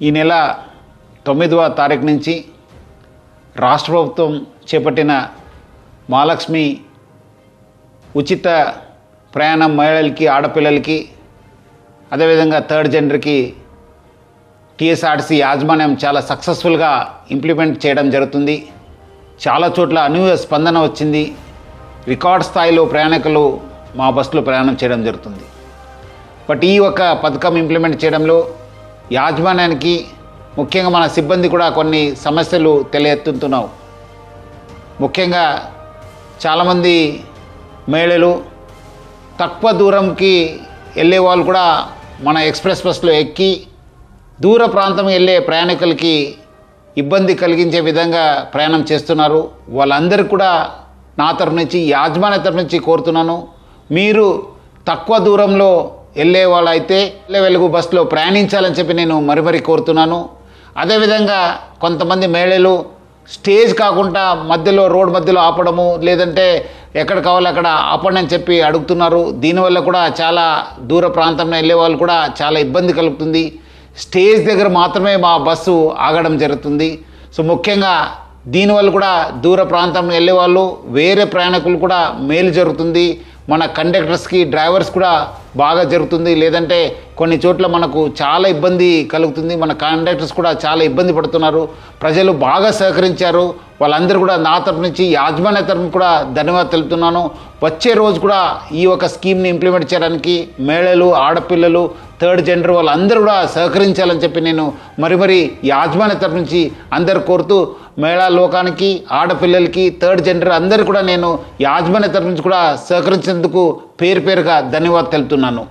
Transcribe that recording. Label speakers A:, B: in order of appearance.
A: ఈ నెల 9వ తారీఖు నుంచి రాష్ట్ర ప్రభుత్వం చేపట్టిన మహాలక్ష్మి ఉచిత ప్రయాణం మహిళలకి ఆడపిల్లలకి అదేవిధంగా థర్డ్ జెండర్కి టీఎస్ఆర్టీసీ యాజమాన్యం చాలా సక్సెస్ఫుల్గా ఇంప్లిమెంట్ చేయడం జరుగుతుంది. చాలా చోట్ల అనూహ్య స్పందన వచ్చింది. రికార్డ్ స్థాయిలో ప్రయాణికులు మా బస్సులో ప్రయాణం చేయడం జరుగుతుంది. బట్ ఈ ఒక పథకం ఇంప్లిమెంట్ చేయడంలో యాజమాన్యానికి ముఖ్యంగా మన సిబ్బంది కూడా కొన్ని సమస్యలు తెలియెత్తుతున్నావు. ముఖ్యంగా చాలామంది మహిళలు తక్కువ దూరంకి వెళ్ళే వాళ్ళు కూడా మన ఎక్స్ప్రెస్ బస్సులో ఎక్కి దూర ప్రాంతం వెళ్ళే ప్రయాణికులకి ఇబ్బంది కలిగించే విధంగా ప్రయాణం చేస్తున్నారు. వాళ్ళందరికీ కూడా నా తరఫు నుంచి యాజమాన్య తరఫు నుంచి కోరుతున్నాను, మీరు తక్కువ దూరంలో వెళ్ళే వాళ్ళైతే వెలుగు బస్సులో ప్రయాణించాలని చెప్పి నేను మరీ కోరుతున్నాను. అదేవిధంగా కొంతమంది మహిళలు స్టేజ్ కాకుండా మధ్యలో రోడ్ మధ్యలో ఆపడము, లేదంటే ఎక్కడ కావాలో అక్కడ ఆపండి అని చెప్పి అడుగుతున్నారు. దీనివల్ల కూడా చాలా దూర ప్రాంతంలో వెళ్ళే వాళ్ళు కూడా చాలా ఇబ్బంది కలుగుతుంది. స్టేజ్ దగ్గర మాత్రమే మా బస్సు ఆగడం జరుగుతుంది. సో ముఖ్యంగా దీనివల్ల కూడా దూర ప్రాంతం వెళ్ళే వాళ్ళు వేరే ప్రయాణికులు కూడా మేలు జరుగుతుంది. మన కండక్టర్స్కి డ్రైవర్స్ కూడా బాగా జరుగుతుంది. లేదంటే కొన్ని చోట్ల మనకు చాలా ఇబ్బంది కలుగుతుంది. మన కండక్టర్స్ కూడా చాలా ఇబ్బంది పడుతున్నారు. ప్రజలు బాగా సహకరించారు. వాళ్ళందరూ కూడా నా తరపు నుంచి యాజమాన్య తరఫున కూడా ధన్యవాదాలు తెలుపుతున్నాను. వచ్చే రోజు కూడా ఈ ఒక స్కీమ్ని ఇంప్లిమెంట్ చేయడానికి మహిళలు, ఆడపిల్లలు, థర్డ్ జెండర్ వాళ్ళందరూ కూడా సహకరించాలని చెప్పి నేను మరీ యాజమాన్య తరఫు నుంచి అందరు కోరుతూ, మహిళా లోకానికి, ఆడపిల్లలకి, థర్డ్ జెండర్ అందరూ కూడా నేను యాజమాన్య తరఫు నుంచి కూడా సహకరించేందుకు పేరుగా ధన్యవాదాలు తెలుపుతున్నాను.